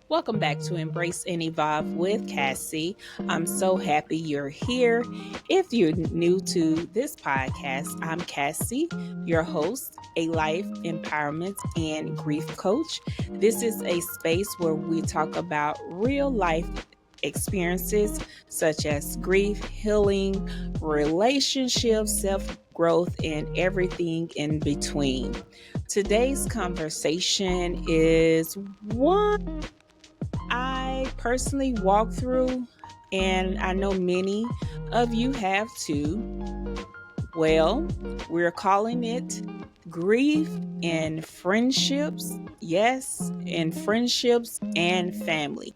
Welcome back to Embrace and Evolve with Cassie. I'm so happy you're here. If you're new to this podcast, I'm Cassie, your host, a life empowerment and grief coach. This is a space where we talk about real life experiences such as grief, healing, relationships, self growth, and everything in between. Today's conversation is one I personally walked through, and I know many of you have too. Well, we're calling it grief in friendships. Yes, in friendships and family.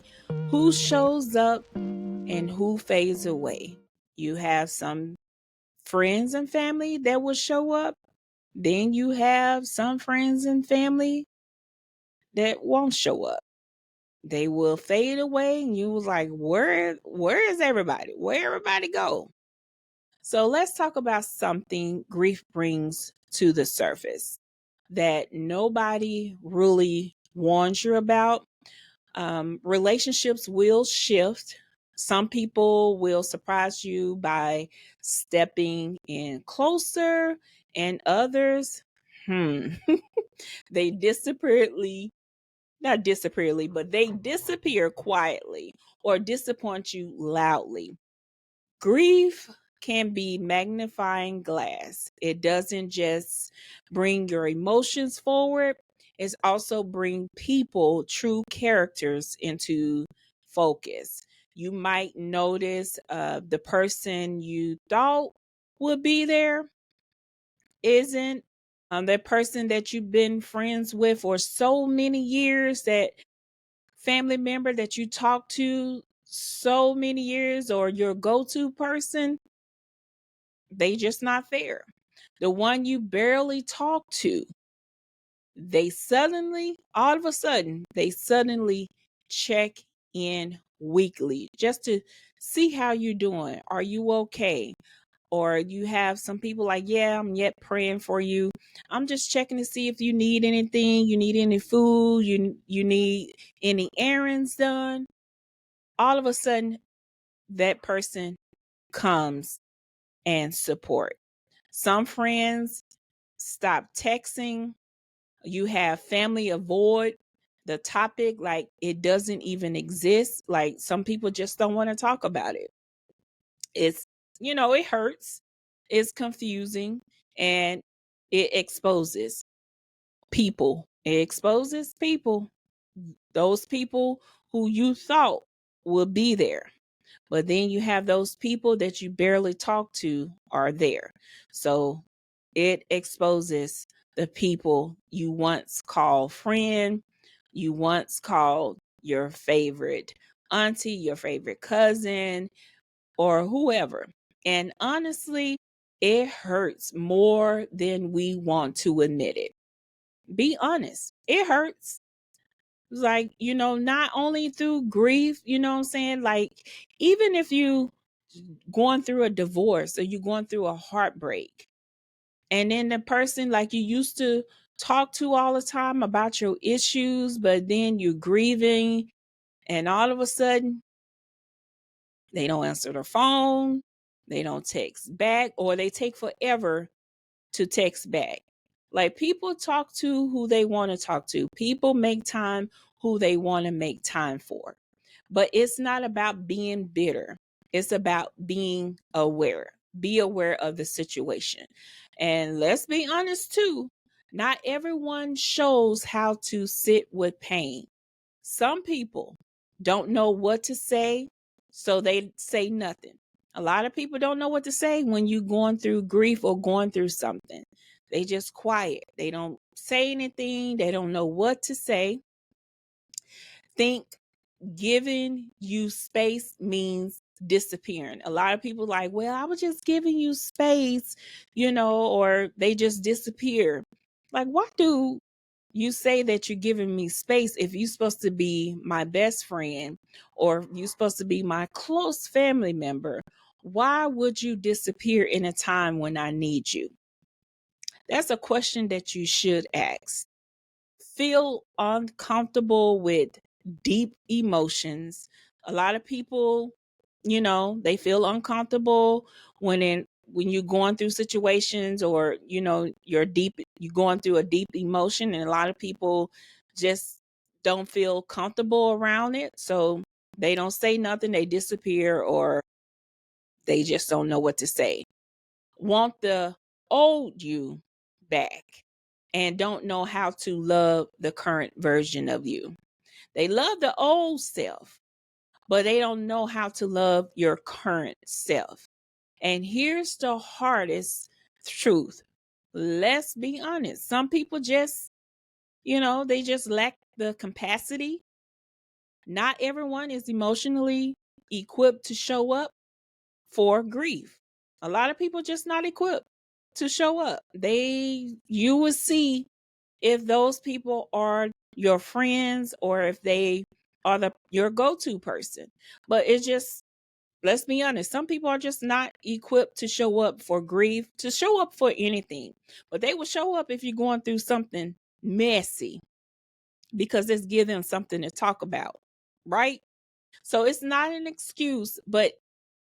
Who shows up and who fades away? You have some friends and family that will show up. Then you have some friends and family that won't show up. They will fade away and you was like, where is everybody? Where everybody go? So let's talk about something grief brings to the surface that nobody really warns you about. Relationships will shift. Some people will surprise you by stepping in closer, and others, they disappearedly not disappearly, but they disappear quietly or disappoint you loudly. Grief can be magnifying glass. It doesn't just bring your emotions forward, it's also bring people, true characters into focus. You might notice the person you thought would be there isn't, that person that you've been friends with for so many years, that family member that you talk to so many years, or your go-to person, they just not there. The one you barely talk to, they suddenly, all of a sudden, they suddenly check in weekly just to see how you're doing. Are you okay? Or you have some people like, yeah, I'm yet praying for you. I'm just checking to see if you need anything, you need any food, you need any errands done. All of a sudden, that person comes and support. Some friends stop texting. You have family avoid the topic like it doesn't even exist. Like some people just don't want to talk about it. It's, it hurts. It's confusing and it exposes people. It exposes people. Those people who you thought would be there. But then you have those people that you barely talk to are there. So it exposes the people you once called friend, you once called your favorite auntie, your favorite cousin, or whoever. And honestly, it hurts more than we want to admit it. Be honest, it hurts. Like, not only through grief, you know what I'm saying? Like, even if you going through a divorce or you going through a heartbreak, and then the person like you used to talk to all the time about your issues, but then you're grieving, and all of a sudden they don't answer the phone, they don't text back, or they take forever to text back. Like, people talk to who they want to talk to. People make time who they want to make time for. But it's not about being bitter. It's about being aware. Be aware of the situation. And let's be honest too, not everyone shows how to sit with pain. Some people don't know what to say, so they say nothing. A lot of people don't know what to say when you're going through grief or going through something. They just quiet. They don't say anything. They don't know what to say. Think giving you space means disappearing. A lot of people like, well, I was just giving you space, or they just disappear. Like, why do you say that you're giving me space if you're supposed to be my best friend or you're supposed to be my close family member? Why would you disappear in a time when I need you? That's a question that you should ask. Feel uncomfortable with deep emotions. A lot of people, they feel uncomfortable when you're going through situations, or you're going through a deep emotion, and a lot of people just don't feel comfortable around it. So they don't say nothing, they disappear, or they just don't know what to say. Want the old you back and don't know how to love the current version of you. They love the old self, but they don't know how to love your current self. And here's the hardest truth. Let's be honest. Some people just, they just lack the capacity. Not everyone is emotionally equipped to show up for grief. A lot of people just not equipped to show up. You will see if those people are your friends or if they are your go-to person. But it's just, let's be honest, some people are just not equipped to show up for grief, to show up for anything. But they will show up if you're going through something messy, because it's give them something to talk about, right? So it's not an excuse, but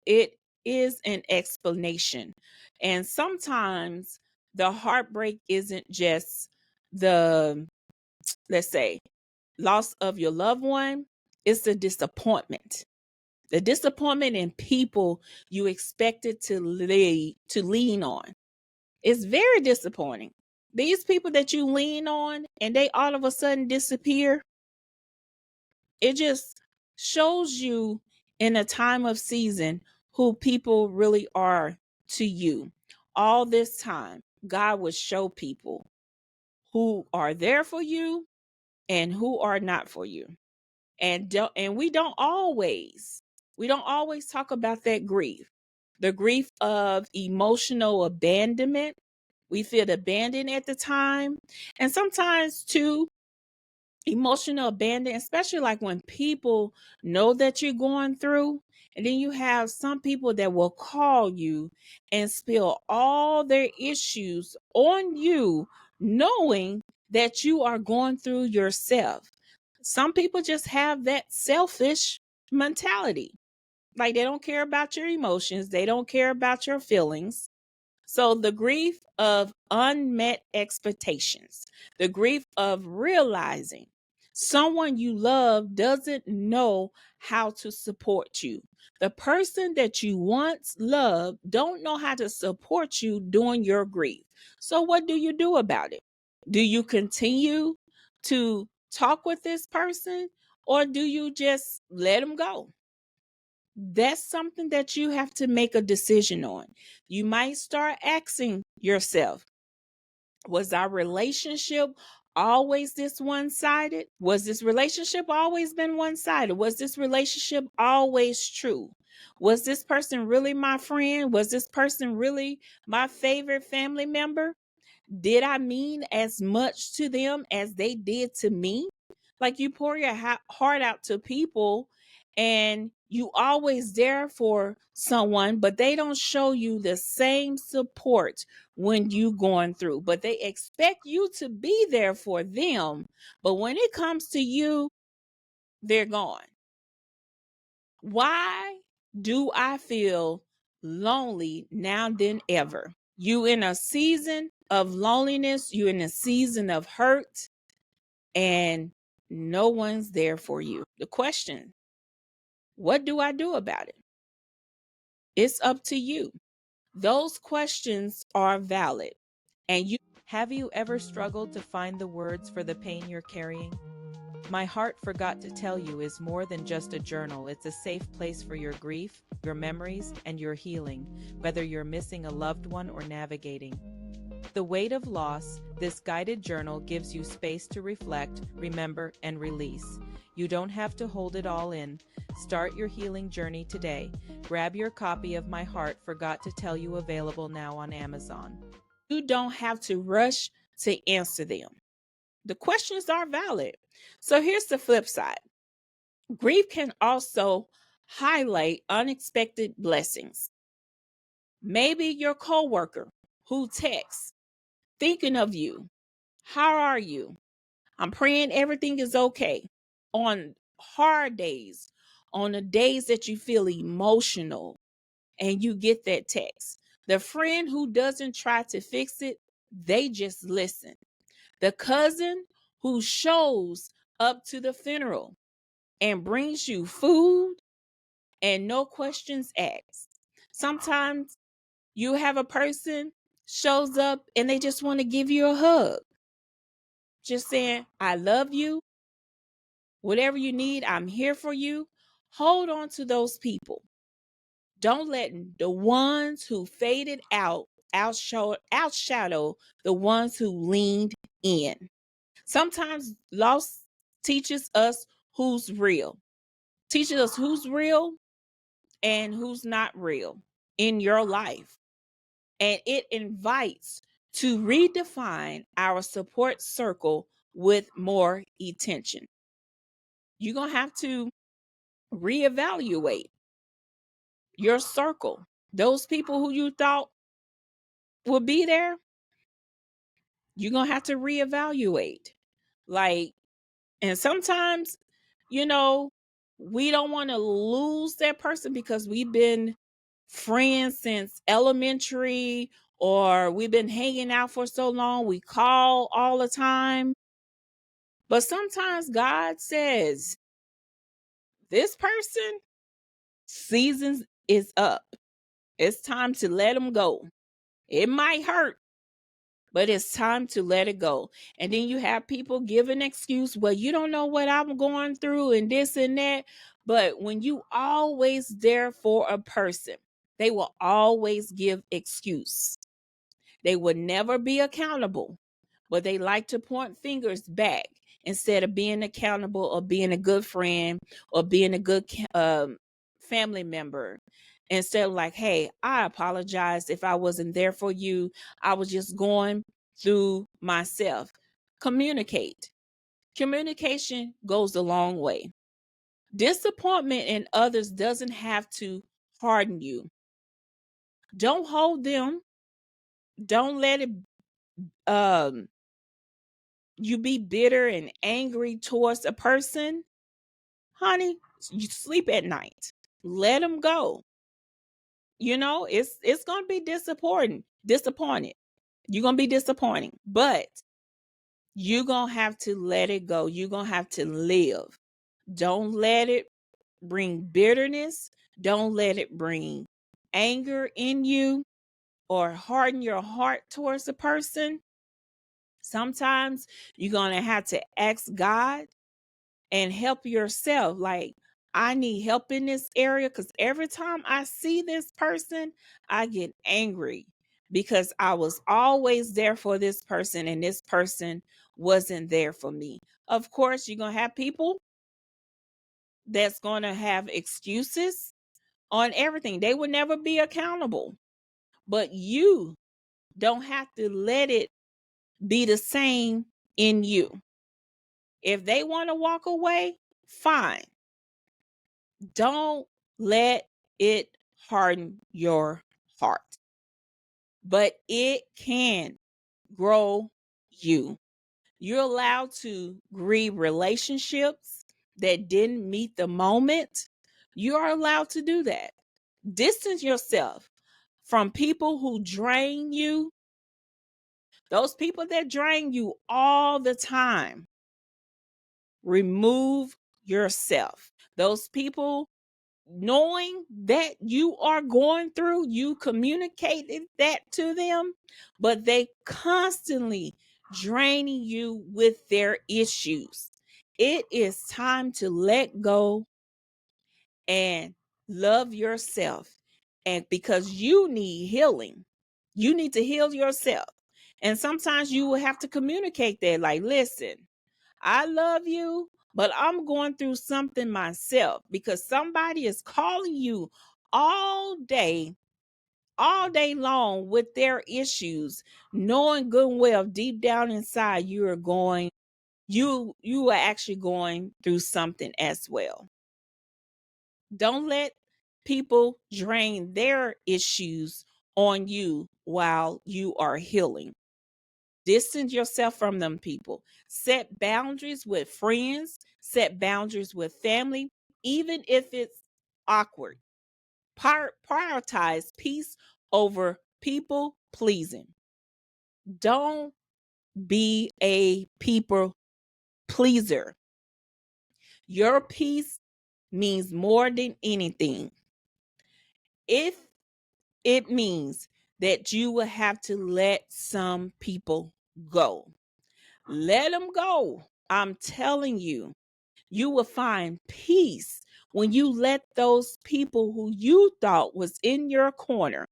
it is an explanation. And sometimes the heartbreak isn't just the, let's say, loss of your loved one, it's the disappointment. The disappointment in people you expected to lean on. It's very disappointing. These people that you lean on and they all of a sudden disappear, it just shows you in a time of season who people really are to you. All this time, God would show people who are there for you and who are not for you. And we don't always talk about that grief. The grief of emotional abandonment. We feel abandoned at the time. And sometimes too, emotional abandonment, especially like when people know that you're going through, and then you have some people that will call you and spill all their issues on you, knowing that you are going through yourself. Some people just have that selfish mentality. Like they don't care about your emotions, they don't care about your feelings. So the grief of unmet expectations, the grief of realizing someone you love doesn't know how to support you. The person that you once loved don't know how to support you during your grief. So what do you do about it? Do you continue to talk with this person, or do you just let them go? That's something that you have to make a decision on. You might start asking yourself, was our relationship always this one-sided? Was this relationship always been one-sided? Was this relationship always true? Was this person really my friend? Was this person really my favorite family member? Did I mean as much to them as they did to me? Like you pour your heart out to people and you always there for someone, but they don't show you the same support when you going through. But they expect you to be there for them. But when it comes to you, they're gone. Why do I feel lonely now than ever? You in a season of loneliness, you in a season of hurt, and no one's there for you. The question, what do I do about it? It's up to you. Those questions are valid. And you Have you ever struggled to find the words for the pain you're carrying? My Heart Forgot to Tell You is more than just a journal. It's a safe place for your grief, your memories, and your healing, whether you're missing a loved one or navigating the weight of loss. This guided journal gives you space to reflect, remember, and release. You don't have to hold it all in. Start your healing journey today. Grab your copy of My Heart Forgot to Tell You, available now on Amazon. You don't have to rush to answer them. The questions are valid. So here's the flip side. Grief can also highlight unexpected blessings. Maybe your coworker who texts, thinking of you. How are you? I'm praying everything is okay. On hard days, on the days that you feel emotional and you get that text. The friend who doesn't try to fix it, they just listen. The cousin who shows up to the funeral and brings you food and no questions asked. Sometimes you have a person shows up and they just want to give you a hug. Just saying, I love you. Whatever you need, I'm here for you. Hold on to those people. Don't let the ones who faded out outshadow the ones who leaned in. Sometimes loss teaches us who's real. Teaches us who's real and who's not real in your life. And it invites to redefine our support circle with more attention. You're going to have to reevaluate your circle. Those people who you thought would be there, you're going to have to reevaluate. Like, and sometimes, you know, we don't want to lose that person because we've been friends since elementary or we've been hanging out for so long. We call all the time. But sometimes God says, this person, seasons is up. It's time to let them go. It might hurt, but it's time to let it go. And then you have people give an excuse, well, you don't know what I'm going through and this and that. But when you always there for a person, they will always give excuse. They would never be accountable, but they like to point fingers back instead of being accountable or being a good friend or being a good family member. Instead of like, hey, I apologize if I wasn't there for you. I was just going through myself. Communicate. Communication goes a long way. Disappointment in others doesn't have to harden you. Don't hold them. Don't let it um you be bitter and angry towards a person. Honey, you sleep at night. Let them go. You know, it's going to be disappointed. You're going to be disappointing, but you're going to have to let it go. You're going to have to live. Don't let it bring bitterness. Don't let it bring anger in you or harden your heart towards a person. Sometimes you're going to have to ask God and help yourself. Like, I need help in this area because every time I see this person, I get angry because I was always there for this person and this person wasn't there for me. Of course, you're going to have people that's going to have excuses on everything. They will never be accountable, but you don't have to let it be the same in you. If they want to walk away, fine. Don't let it harden your heart, but it can grow you. You're allowed to grieve relationships that didn't meet the moment. You are allowed to do that. Distance yourself from people who drain you, those people that drain you all the time. Remove yourself. Those people, knowing that you are going through, you communicated that to them, but they constantly draining you with their issues. It is time to let go and love yourself. And because you need healing, you need to heal yourself. And sometimes you will have to communicate that, like, listen, I love you, but I'm going through something myself because somebody is calling you all day, all day long with their issues, knowing good and well deep down inside you are actually going through something as well. Don't let people drain their issues on you while you are healing. Distance yourself from them people. Set boundaries with friends, set boundaries with family, even if it's awkward. Prioritize peace over people pleasing. Don't be a people pleaser. Your peace means more than anything. If it means that you will have to let some people go, let them go. I'm telling you, you will find peace when you let those people who you thought was in your corner,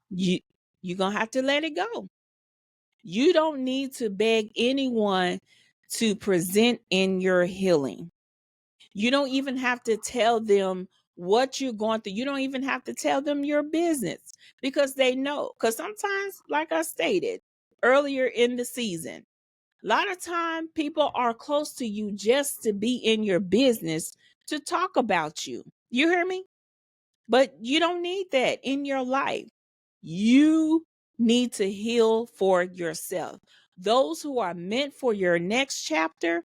you you're going to have to let it go. You don't need to beg anyone to present in your healing. You don't even have to tell them what you're going through. You don't even have to tell them your business because they know. Because sometimes, like I stated earlier in the season, a lot of time people are close to you just to be in your business, to talk about you. You hear me? But you don't need that in your life. You need to heal for yourself. Those who are meant for your next chapter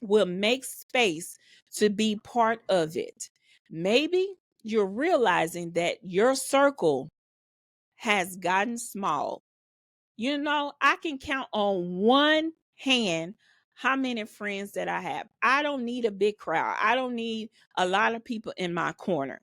will make space to be part of it. Maybe you're realizing that your circle has gotten small. You know, I can count on one hand how many friends that I have. I don't need a big crowd. I don't need a lot of people in my corner.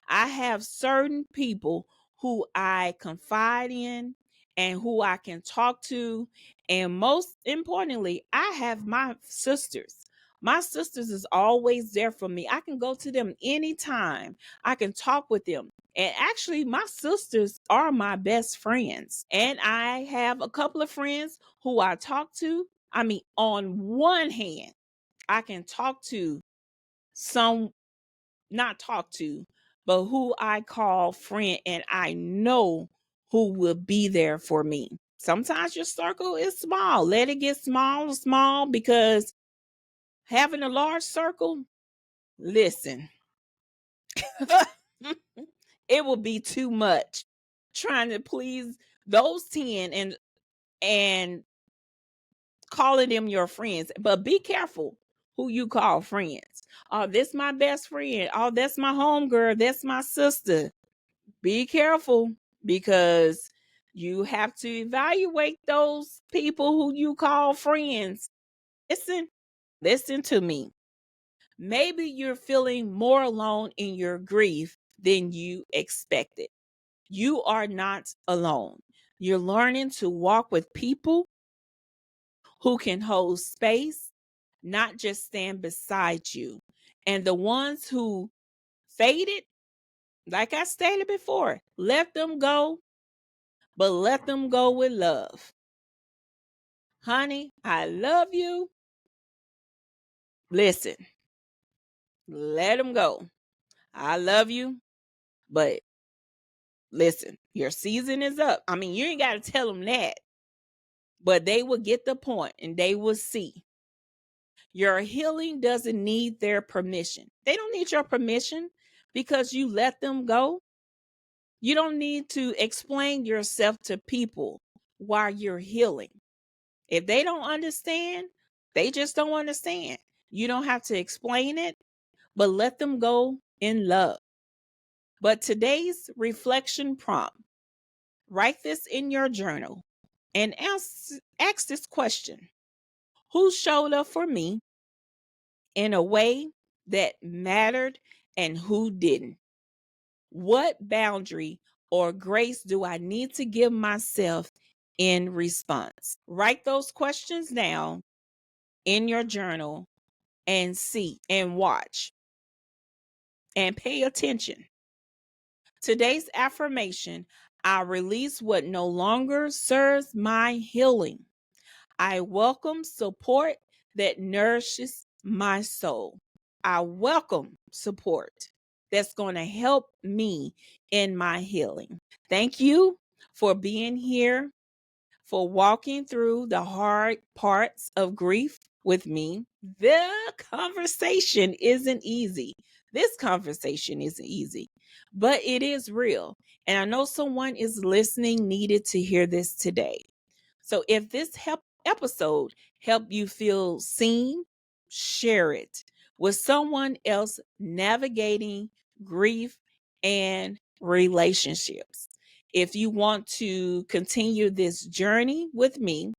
I have certain people who I confide in and who I can talk to. And most importantly, I have my sisters. My sisters is always there for me. I can go to them anytime. I can talk with them. And actually, my sisters are my best friends. And I have a couple of friends who I talk to. I mean, on one hand, I can talk to some, not talk to, but who I call friend, and I know who will be there for me. Sometimes your circle is small. Let it get small, because having a large circle, listen, it will be too much trying to please those 10 and calling them your friends. But be careful who you call friends. Oh, this my best friend. Oh, that's my homegirl. That's my sister. Be careful, because you have to evaluate those people who you call friends. Listen to me. Maybe you're feeling more alone in your grief than you expected. You are not alone. You're learning to walk with people who can hold space, not just stand beside you. And the ones who faded, like I stated before, let them go, but let them go with love. Honey, I love you. Listen, let them go. I love you, but listen, your season is up. I mean, you ain't got to tell them that, but they will get the point and they will see. Your healing doesn't need their permission. They don't need your permission because you let them go. You don't need to explain yourself to people while you're healing. If they don't understand, they just don't understand. You don't have to explain it, but let them go in love. But today's reflection prompt, write this in your journal and ask this question: who showed up for me in a way that mattered and who didn't? What boundary or grace do I need to give myself in response? Write those questions down in your journal and see and watch and pay attention. Today's affirmation: I release what no longer serves my healing. I welcome support that nourishes my soul. I welcome support that's going to help me in my healing. Thank you for being here, for walking through the hard parts of grief with me. The conversation isn't easy. This conversation isn't easy, but it is real. And I know someone is listening, needed to hear this today. So if this episode helped you feel seen, share it with someone else navigating grief and relationships. If you want to continue this journey with me,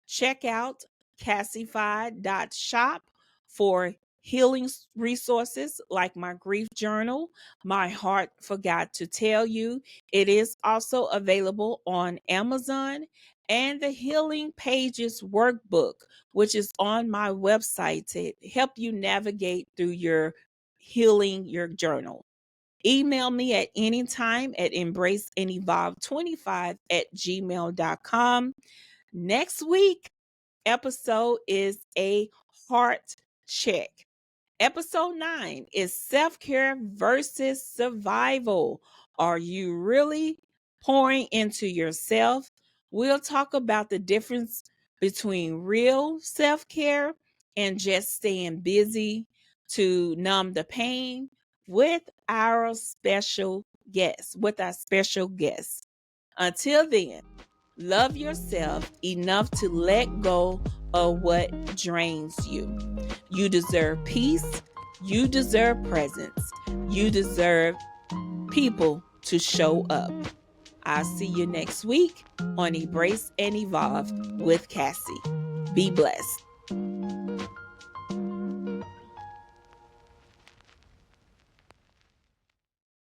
check out Cassify.shop for healing resources like my grief journal, My Heart Forgot to Tell You. It is also available on Amazon, and the Healing Pages workbook, which is on my website to help you navigate through your healing your journal. Email me at any time at embraceandevolve25@gmail.com. Next week, episode is a heart check. Episode 9 is self-care versus survival. Are you really pouring into yourself? We'll talk about the difference between real self-care and just staying busy to numb the pain with our special guest. Until then, love yourself enough to let go of what drains you. You deserve peace. You deserve presence. You deserve people to show up. I'll see you next week on Embrace and Evolve with Cassie. Be blessed.